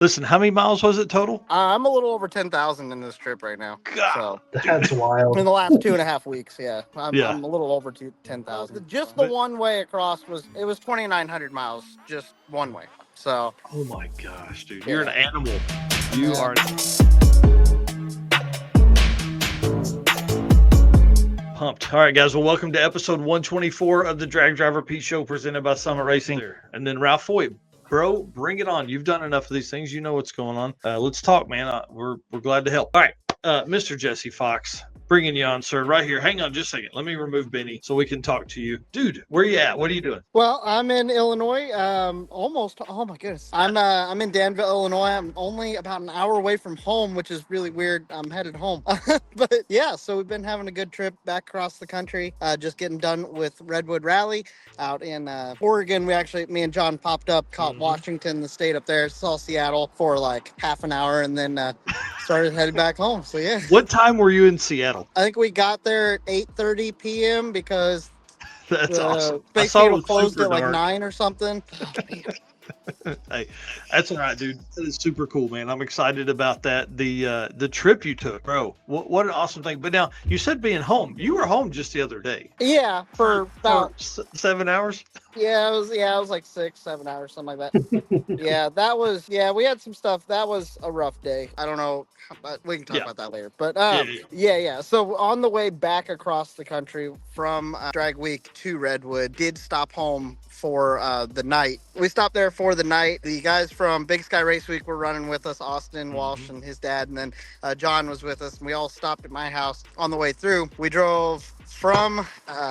Listen, how many miles was it total? I'm a little over 10,000 in this trip right now. God, So That's wild. in the last 2.5 weeks, yeah, Yeah. I'm a little over 10,000. Just the But- one way across was 2,900 miles, just one way. So Oh my gosh, dude, you're an Yeah. animal. You Yeah. are. Pumped. All right, guys. Well, welcome to episode 124 of the Drag Driver Pete Show, presented by Summit Racing. And then Ralph Foy, bro, bring it on. You've done enough of these things. You know what's going on. Let's talk, man. We're glad to help. All right, Mr. Jesse Fox, bringing you on, sir. Right here. Hang on just a second. Let me remove Benny so we can talk to you, dude. Where you at? What are you doing? Well, I'm in Illinois. Almost. Oh my goodness. I'm in Danville, Illinois. I'm only about an hour away from home, which is really weird. I'm headed home. But yeah, so we've been having a good trip back across the country. Just getting done with Redwood Rally out in Oregon. Me and John popped up, caught Washington, the state up there, saw Seattle for like half an hour, and then started heading back home. So yeah. What time were you in Seattle? I think we got there at 8:30 p.m. because That's awesome. I Space saw it Needle was closed super at like dark. 9 or something. Hey, that's all right, dude. That is super cool, man. I'm excited about that. The trip you took, bro. What an awesome thing. But now you said being home. You were home just the other day. Yeah, for about 7 hours. it was like 6-7 hours, something like that. We had some stuff. That was a rough day. I don't know, but we can talk about that later. But yeah. So on the way back across the country from Drag Week to Redwood, did stop home for the night. We stopped there for the night. The guys from Big Sky Race Week were running with us, Austin Walsh and his dad, and then John was with us, and we all stopped at my house on the way through. We drove from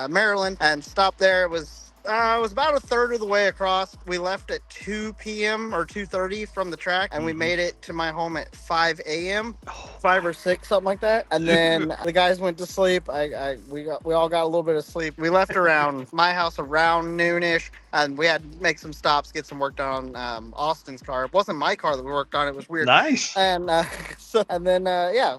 Maryland and stopped there. It was about a third of the way across. We left at 2 p.m. or 2:30 from the track, and we made it to my home at 5 a.m. 5 or 6, something like that. And then the guys went to sleep. We all got a little bit of sleep. We left around my house around noonish, and we had to make some stops, get some work done on Austin's car. It wasn't my car that we worked on. It was weird. Nice. And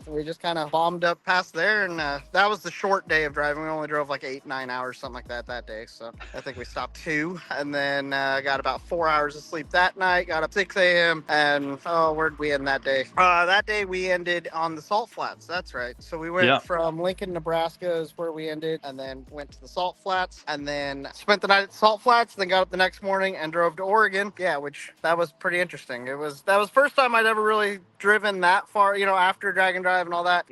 we just kind of bombed up past there, and that was the short day of driving. We only drove like 8-9 hours, something like that day. So I think we stopped 2, and then got about 4 hours of sleep that night. Got up 6 a.m. and where'd we end that day? That day we ended on the Salt Flats. That's right. So we went from Lincoln, Nebraska is where we ended, and then went to the Salt Flats, and then spent the night at the Salt Flats. Then got up the next morning and drove to Oregon. Yeah, which that was pretty interesting. That was the first time I'd ever really driven that far. After Drag and Drive and all that.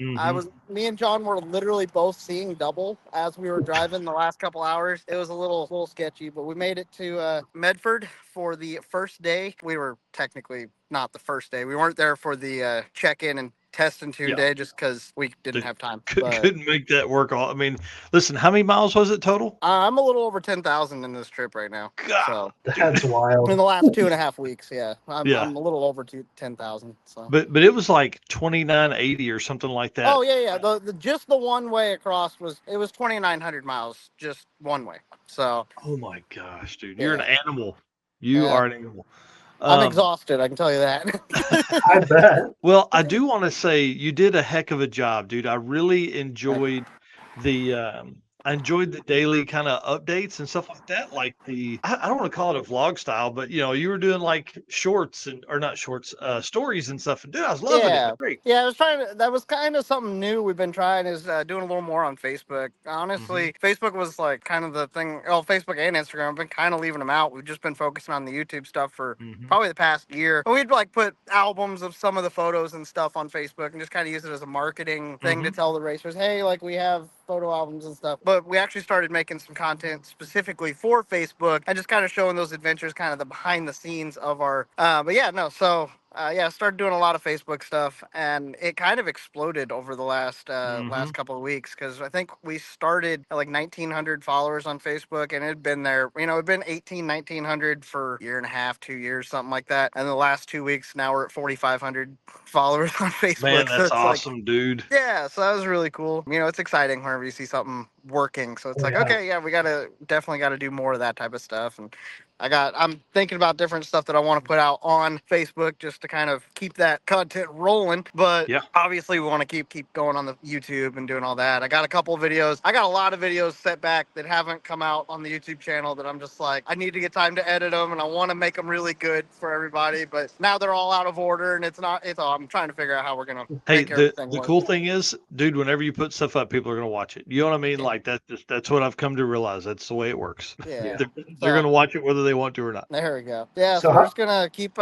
Me and John were literally both seeing double as we were driving the last couple hours. It was a little sketchy, but we made it to Medford for the first day. We were technically not the first day. We weren't there for the check-in and test and tune day just because we didn't have time. Couldn't make that work. I mean, listen, how many miles was it total? I'm a little over 10,000 in this trip right now. God, so That's wild. in the last 2.5 weeks, I'm a little over 10,000. So. But it was like 2980 or something like that. Oh yeah. Just the one way across was 2,900 miles, just one way. So. Oh my gosh, dude, you're an animal. You are an animal. I'm exhausted, I can tell you that. I bet. Well, I do want to say you did a heck of a job, dude. I really enjoyed the daily kind of updates and stuff like that. Like I don't want to call it a vlog style, but you were doing like shorts or not shorts, stories and stuff. And dude, I was loving it. Great. Yeah, that was kind of something new we've been trying is doing a little more on Facebook. Honestly, Facebook was like kind of the thing. Well, Facebook and Instagram, I've been kind of leaving them out. We've just been focusing on the YouTube stuff for probably the past year. And we'd like put albums of some of the photos and stuff on Facebook and just kind of use it as a marketing thing to tell the racers, hey, like we have photo albums and stuff. But we actually started making some content specifically for Facebook and just kind of showing those adventures, kind of the behind the scenes of our started doing a lot of Facebook stuff, and it kind of exploded over the last couple of weeks, because I think we started at like 1,900 followers on Facebook, and it had been there, it'd been 1,900 for a year and a half, 2 years, something like that. And the last 2 weeks, now we're at 4,500 followers on Facebook. Man, that's awesome, dude. Yeah, so that was really cool. It's exciting whenever you see something working. So it's okay, yeah, we definitely got to do more of that type of stuff. And I'm thinking about different stuff that I want to put out on Facebook just to kind of keep that content rolling. But Yeah. obviously we want to keep going on the YouTube and doing all that. I got a couple of videos. I got a lot of videos set back that haven't come out on the YouTube channel that I'm just like, I need to get time to edit them and I want to make them really good for everybody. But now they're all out of order and I'm trying to figure out how we're going to Hey, make everything the work. cool thing is, dude, whenever you put stuff up, people are gonna watch it. You know what I mean? Yeah. Like that's what I've come to realize. That's the way it works. Yeah. They're gonna watch it whether they want to or not. There we go. Yeah, So so how- we're just gonna keep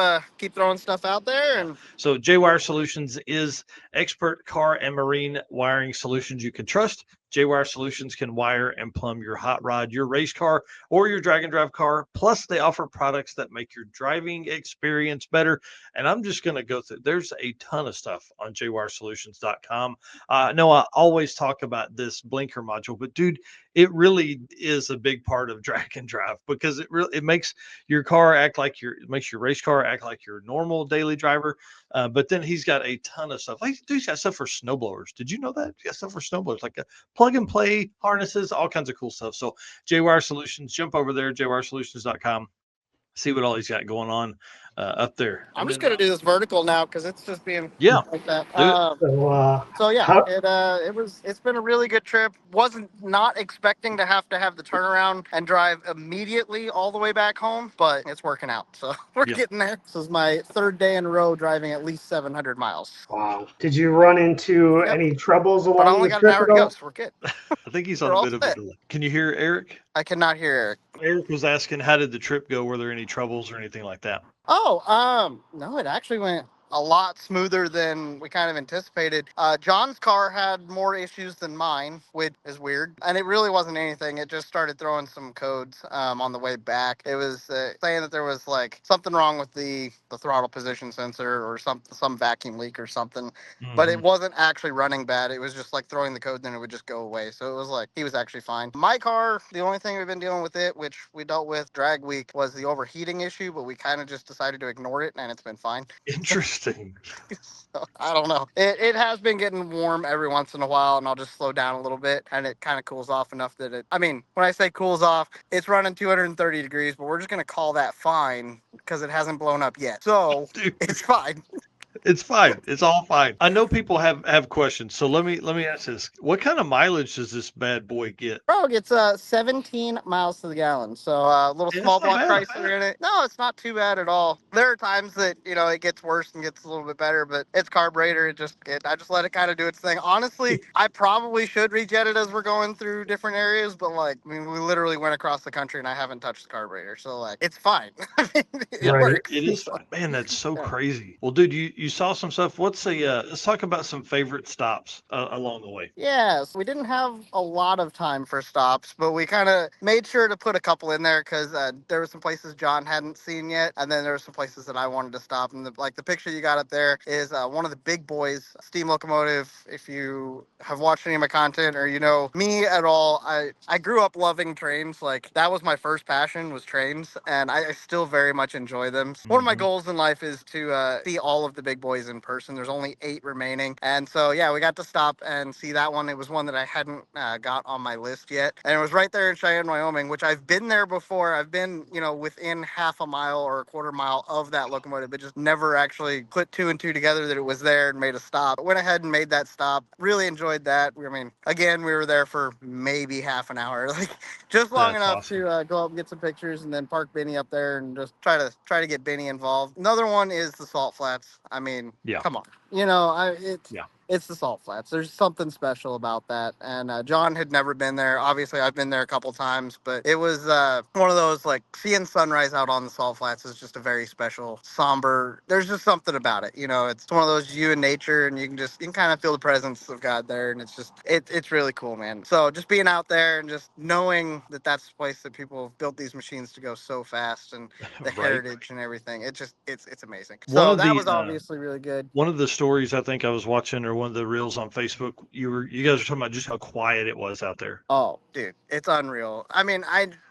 throwing stuff out there, and So J-Wire Solutions is expert car and marine wiring solutions you can trust. J-Wire Solutions can wire and plumb your hot rod, your race car, or your drag and drive car. Plus, they offer products that make your driving experience better. And I'm just going to go through. There's a ton of stuff on jwiresolutions.com. No, I always talk about this blinker module, but dude, it really is a big part of drag and drive because it makes your car act like it makes your race car act like your normal daily driver. But then he's got a ton of stuff. Like, dude, he's got stuff for snowblowers. Did you know that? He's got stuff for snowblowers, like a plug and play harnesses, all kinds of cool stuff. So J-Wire Solutions, jump over there, jwiresolutions.com. See what all he's got going on up there. I'm just gonna do this vertical now because it's just being like that. So yeah, how, it's been a really good trip. Wasn't not expecting to have the turnaround and drive immediately all the way back home, but it's working out. So we're getting there. This is my third day in a row driving at least 700 miles. wow. Did you run into any troubles along But I only the got trip an hour at to go, all? so we're good. I think he's on We're a all bit of a set. delay. Can you hear Eric? I cannot hear Eric. Eric was asking, how did the trip go? Were there any troubles or anything like that? Oh, no, it actually went a lot smoother than we kind of anticipated. John's car had more issues than mine, which is weird. And it really wasn't anything. It just started throwing some codes on the way back. It was saying that there was like something wrong with the throttle position sensor or some vacuum leak or something. But it wasn't actually running bad. It was just like throwing the code, then it would just go away. So it was like he was actually fine. My car, the only thing we've been dealing with it, which we dealt with drag week, was the overheating issue, but we kind of just decided to ignore it and it's been fine. Interesting. So, I don't know. It has been getting warm every once in a while, and I'll just slow down a little bit, and it kind of cools off enough that when I say cools off, it's running 230 degrees, but we're just going to call that fine because it hasn't blown up yet. So it's fine. It's fine. It's all fine. I know people have questions, so let me ask this: what kind of mileage does this bad boy get? Bro, it gets 17 miles to the gallon. So a little small block Chrysler in it. No, it's not too bad at all. There are times that it gets worse and gets a little bit better, but it's carburetor. I just let it kind of do its thing. Honestly, I probably should rejet it as we're going through different areas, but we literally went across the country and I haven't touched the carburetor, so it's fine. It works. It is fine. Man, that's so crazy. Well, dude, you saw some stuff. Let's talk about some favorite stops along the way. Yes, we didn't have a lot of time for stops, but we kind of made sure to put a couple in there because there were some places John hadn't seen yet, and then there were some places that I wanted to stop. And the picture you got up there is one of the big boys, steam locomotive. If you have watched any of my content or me at all, I grew up loving trains. Like that was my first passion, was trains, and I still very much enjoy them. One of my goals in life is to see all of the big boys in person. There's only 8 remaining, and so yeah, we got to stop and see that one. It was one that I hadn't got on my list yet, and it was right there in Cheyenne, Wyoming, which I've been there before. I've been within half a mile or a quarter mile of that locomotive, but just never actually put 2 and 2 together that it was there and made a stop. Went ahead and made that stop. Really enjoyed that. Again, we were there for maybe half an hour, just long enough to go up and get some pictures and then park Benny up there and just try to get Benny involved. Another one is the Salt Flats. Come on. It's the Salt Flats. There's something special about that. And John had never been there. Obviously, I've been there a couple times, but it was one of those, seeing sunrise out on the Salt Flats is just a very special, somber. There's just something about it. It's one of those you and nature, and you can kind of feel the presence of God there. And it's really cool, man. So just being out there and just knowing that that's the place that people have built these machines to go so fast, and the heritage and everything. It's amazing. So that was obviously really good. One of the stories I think I was watching, or one of the reels on Facebook, you guys were talking about just how quiet it was out there. Oh, dude, it's unreal.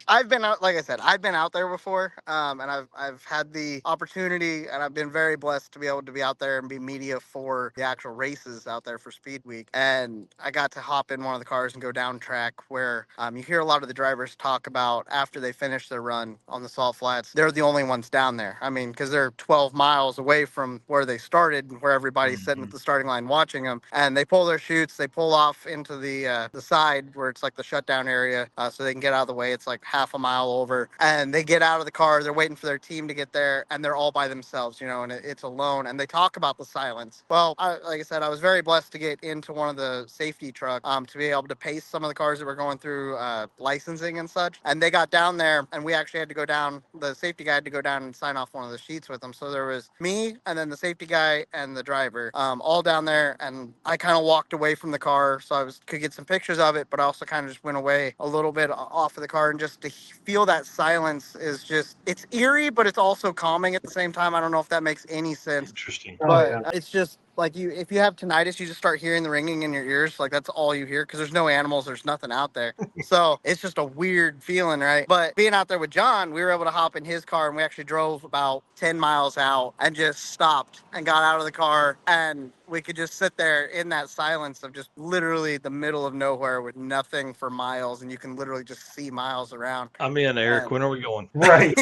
I've been out, like I said, I've been out there before, and I've had the opportunity, and I've been very blessed to be able to be out there and be media for the actual races out there for Speed Week. And I got to hop in one of the cars and go down track where you hear a lot of the drivers talk about after they finish their run on the salt flats, they're the only ones down there. I mean, because they're 12 miles away from where they started, where everybody's sitting at the starting line watching them, and they pull their chutes, they pull off into the side where it's like the shutdown area, so they can get out of the way. It's like half a mile over, and they get out of the car. They're waiting for their team to get there, and they're all by themselves, and it's alone. And they talk about the silence. Well, like I said, I was very blessed to get into one of the safety trucks to be able to pace some of the cars that were going through licensing and such. And they got down there, and we actually had to go down. The safety guy had to go down and sign off one of the sheets with them. So there was me, and then the safety guy and the driver, all down there. And I kind of walked away from the car so could get some pictures of it, but I also kind of just went away a little bit off of the car, and just to feel that silence is just, it's eerie, but it's also calming at the same time. I don't know if that makes any sense. Interesting. But it's just like if you have tinnitus, you just start hearing the ringing in your ears. Like that's all you hear because there's no animals, there's nothing out there. So it's just a weird feeling, right? But being out there with John, we were able to hop in his car, and we actually drove about 10 miles out and just stopped and got out of the car, and we could just sit there in that silence of just literally the middle of nowhere with nothing for miles, and you can literally just see miles around. I'm in, Eric. When are we going? Right.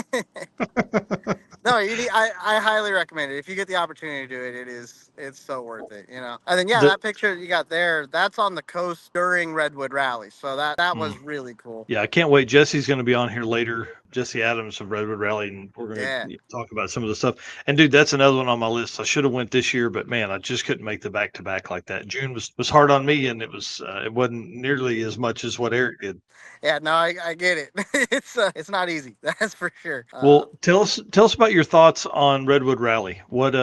No, I highly recommend it. If you get the opportunity to do it, it's so worth it, And then that picture you got there, that's on the coast during Redwood Rally. So that was really cool. Yeah, I can't wait. Jesse's going to be on here later. Jesse Adams of Redwood Rally, and we're going to talk about some of the stuff. And dude, that's another one on my list. I should have went this year, but man, I just couldn't make the back-to-back like that. June was hard on me, and it wasn't nearly as much as what Eric did. Yeah, no, I get it. It's not easy, that's for sure. Well, tell us about your thoughts on Redwood Rally. What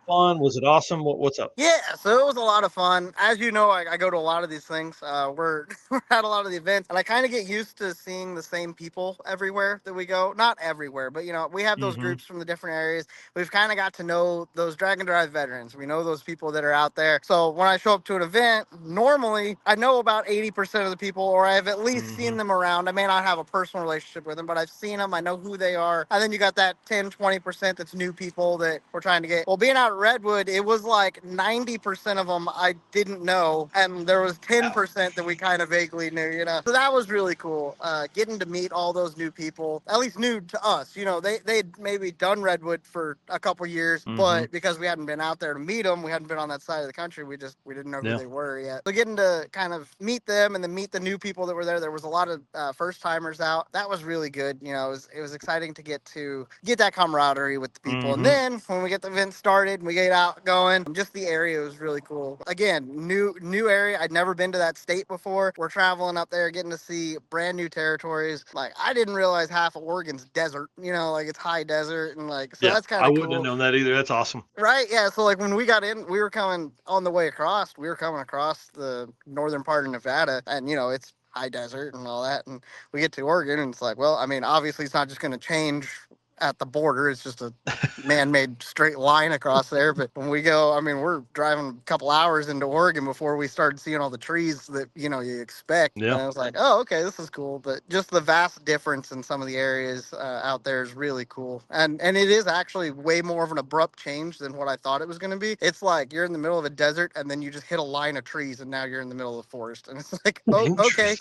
fun? Was it awesome? What's up? Yeah, so it was a lot of fun. As you know, I go to a lot of these things. We're at a lot of the events, and I kind of get used to seeing the same people everywhere that we go. Not everywhere, but we have those groups from the different areas. We've kind of got to know those drag and drive veterans. We know those people that are out there. So when I show up to an event, normally I know about 80% of the people, or I have at least seen them around. I may not have a personal relationship with them, but I've seen them. I know who they are. And then you got that 10-20% that's new people that we're trying to get. Well, being out at Redwood, it was like 90% of them I didn't know, and there was 10% that we kind of vaguely knew, So that was really cool, getting to meet all those new people, at least new to us. They'd maybe done Redwood for a couple years, but because we hadn't been out there to meet them, we hadn't been on that side of the country, we didn't know who they were yet. So getting to kind of meet them and then meet the new people that were there was a lot of first-timers out. That was really good. It was exciting to get that camaraderie with the people. And then when we get the event started and we get out going, just the area was really cool. Again, new area. I'd never been to that state before. We're traveling up there, getting to see brand new territories. Like, I didn't realize half of Oregon's desert, like it's high desert, and that's kind of cool. I wouldn't have known that either. That's awesome. Right? Yeah. So when we got in, we were coming on the way across. We were coming across the northern part of Nevada, and it's high desert and all that. And we get to Oregon, and it's like, well, I mean, obviously it's not just going to change at the border. It's just a man-made straight line across there. But when we go, I mean, we're driving a couple hours into Oregon before we started seeing all the trees that, you expect. Yeah. And I was like, oh, okay, this is cool. But just the vast difference in some of the areas out there is really cool. And it is actually way more of an abrupt change than what I thought it was going to be. It's like you're in the middle of a desert, and then you just hit a line of trees, and now you're in the middle of the forest. And it's like, oh, okay.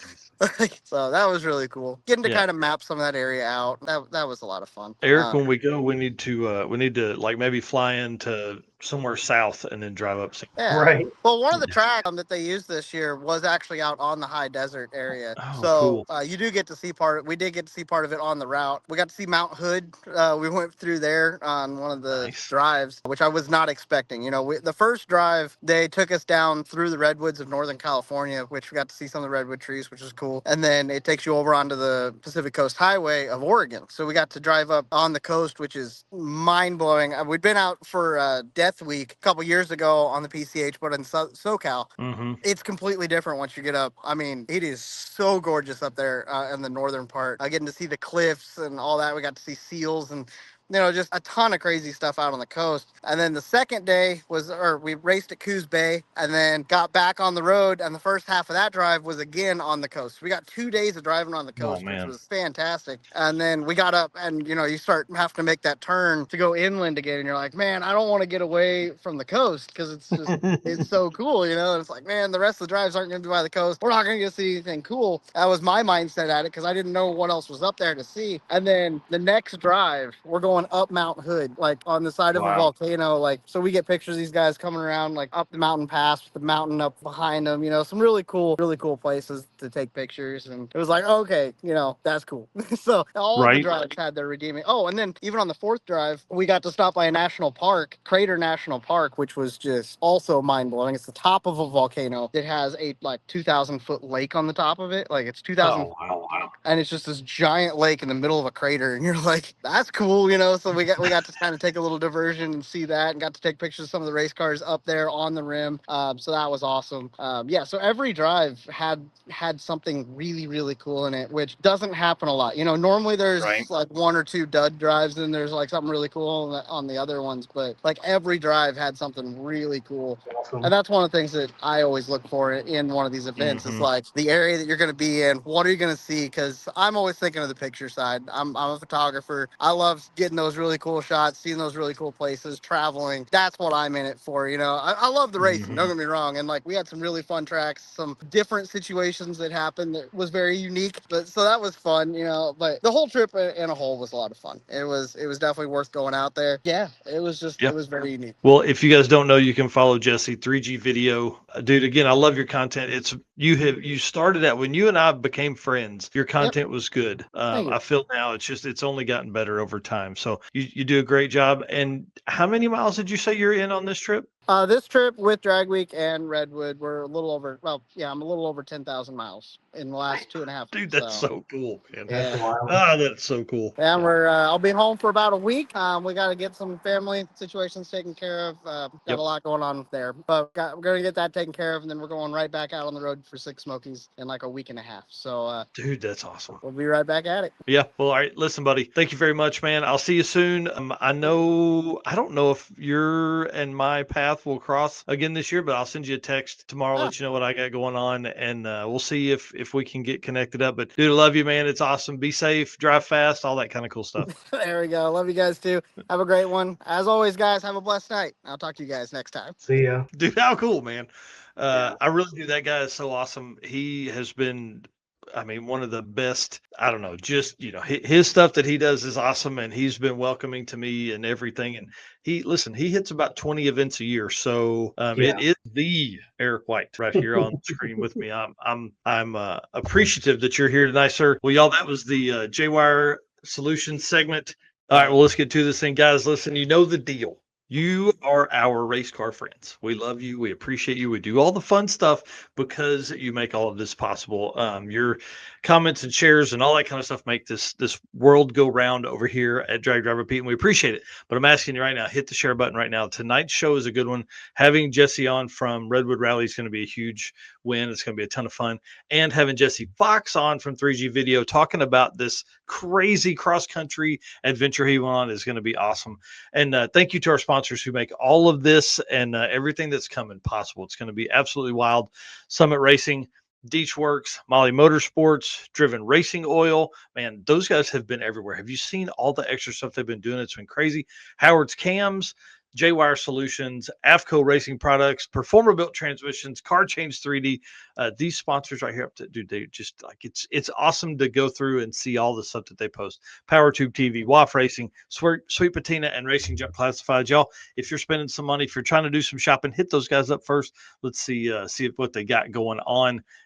So that was really cool. Getting to kind of map some of that area out. That was a lot of fun. Eric, when we go, we need to like maybe fly into somewhere south and then drive up. Yeah. Right. Well, one of the tracks that they used this year was actually out on the high desert area. Oh, so cool. You do get to see we did get to see part of it on the route. We got to see Mount Hood. We went through there on one of the drives, which I was not expecting. The first drive, they took us down through the redwoods of Northern California, which we got to see some of the redwood trees, which is cool. And then it takes you over onto the Pacific Coast Highway of Oregon. So we got to drive up on the coast, which is mind-blowing. We'd been out for Death Week a couple years ago on the PCH, but in SoCal, it's completely different once you get up. I mean, it is so gorgeous up there in the northern part. Getting to see the cliffs and all that. We got to see seals, and just a ton of crazy stuff out on the coast. And then the second day we raced at Coos Bay and then got back on the road. And the first half of that drive was again on the coast. We got 2 days of driving on the coast, which was fantastic. And then we got up and, you start having to make that turn to go inland again. And you're like, man, I don't want to get away from the coast because it's just, it's so cool, And it's like, man, the rest of the drives aren't going to be by the coast. We're not going to get to see anything cool. That was my mindset at it because I didn't know what else was up there to see. And then the next drive, we're going up Mount Hood, like on the side of a volcano. Like, so we get pictures of these guys coming around, like up the mountain pass with the mountain up behind them, some really cool places to take pictures. And it was like, okay, that's cool. So all the drives had their redeeming. Oh, and then even on the fourth drive, we got to stop by a national park, Crater National Park, which was just also mind blowing. It's the top of a volcano. It has a 2,000-foot lake on the top of it. Like it's 2,000. Oh, wow. And it's just this giant lake in the middle of a crater. And you're like, that's cool, So we got to kind of take a little diversion and see that, and got to take pictures of some of the race cars up there on the rim. So that was awesome. So every drive had something really, really cool in it, which doesn't happen a lot. Normally there's like 1 or 2 dud drives, and there's like something really cool on the other ones, but like every drive had something really cool. Awesome. And that's one of the things that I always look for in one of these events is like the area that you're going to be in. What are you going to see? Because I'm always thinking of the picture side. I'm a photographer. I love getting those really cool shots, seeing those really cool places, traveling. That's what I'm in it for. I love the racing. Don't get me wrong. And like we had some really fun tracks, some different situations that happened that was very unique. But so that was fun, But the whole trip in a whole was a lot of fun. It was definitely worth going out there. Yeah, it was it was very unique. Well, if you guys don't know, you can follow Jesse 3G Video, dude. Again, I love your content. You started out when you and I became friends. Your content was good. I feel now it's only gotten better over time. So you do a great job. And how many miles did you say you're in on this trip? This trip with Drag Week and Redwood, we're I'm a little over 10,000 miles in the last 2.5 weeks. Dude, that's so cool, man. Yeah. That's so cool. And I'll be home for about a week. We got to get some family situations taken care of. Got a lot going on there, but we're going to get that taken care of. And then we're going right back out on the road for Six Smokies in like a week and a half. So, dude, that's awesome. We'll be right back at it. Yeah. Well, all right. Listen, buddy, thank you very much, man. I'll see you soon. I don't know if your and my path will cross again this year, but I'll send you a text tomorrow, let you know what I got going on, and we'll see if we can get connected up. But dude, I love you, man. It's awesome. Be safe, drive fast, all that kind of cool stuff. There we go. Love you guys too. Have a great one. As always, guys, have a blessed night. I'll talk to you guys next time. See ya. Dude, how cool, man. I really do. That guy is so awesome. He has been, one of the best. I don't know, just, his stuff that he does is awesome. And he's been welcoming to me and everything. And he hits about 20 events a year. So it is the Eric White right here on the screen with me. I'm appreciative that you're here tonight, sir. Well, y'all, that was the J-Wire Solutions segment. All right, well, let's get to this thing, guys. Listen, you know the deal. You are our race car friends. We love you. We appreciate you. We do all the fun stuff because you make all of this possible. Your comments and shares and all that kind of stuff make this world go round over here at Drag Driver Pete, and we appreciate it. But I'm asking you right now, hit the share button right now. Tonight's show is a good one. Having Jesse on from Redwood Rally is going to be a huge win. It's going to be a ton of fun. And having Jesse Fox on from 3G Video talking about this crazy cross-country adventure he went on is going to be awesome. And thank you to our sponsors who make all of this and everything that's coming possible. It's going to be absolutely wild. Summit Racing, Deech Works, Molly Motorsports, Driven Racing Oil. Man, those guys have been everywhere. Have you seen all the extra stuff they've been doing? It's been crazy. Howard's Cams, J-Wire Solutions, AFCO Racing Products, Performer Built Transmissions, Car Change 3D. These sponsors right here, dude, they just like it's awesome to go through and see all the stuff that they post. PowerTube TV, WAF Racing, Sweet Patina, and Racing Junk Classifieds. Y'all, if you're spending some money, if you're trying to do some shopping, hit those guys up first. Let's see what they got going on.